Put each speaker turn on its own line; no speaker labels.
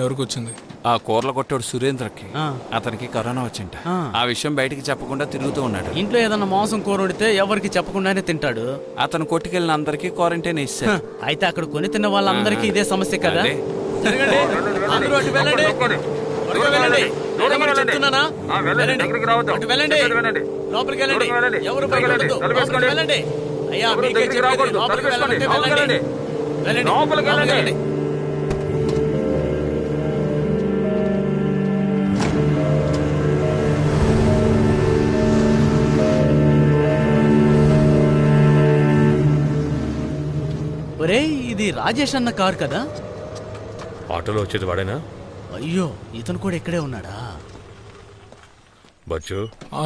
ఎవరికి వచ్చింది?
ఆ కూరల కొట్టాడు సురేంద్రకి. అతనికి కరోనా వచ్చింట. ఆ విషయం బయటికి చెప్పకుండా తిరుగుతూ ఉన్నాడు.
ఇంట్లో ఏదన్నా మాంసం కూర వండితే ఎవరికి చెప్పకుండానే తింటాడు.
అతను కొట్టుకెళ్ళిన అందరికీ క్వారంటైన్ ఇస్తారు.
అయితే అక్కడ కొని తిన్న వాళ్ళందరికీ ఇదే సమస్య కదా.
అదే.
జరగండి. అందరూ అటు వెళ్ళండి. త్వరగా వెళ్ళండి. వెళ్ళమని చెప్తున్నానా? వెళ్ళండి. అటు వెళ్ళండి. లోపలికి వెళ్ళండి. ఎవరు బయట ఉండొద్దు. లోపలికి వెళ్ళండి. అయ్యా మీకే చెప్పేది. లోపలికి వెళ్ళమంటే వెళ్ళండి. వెళ్ళండి. ఒరేయ్, ఇది రాజేష్ అన్న కారు కదా?
ఆటోలో వచ్చేది వాడేనా?
అయ్యో, ఇతను కూడా ఇక్కడే ఉన్నాడా?
బచ్చు,
ఆ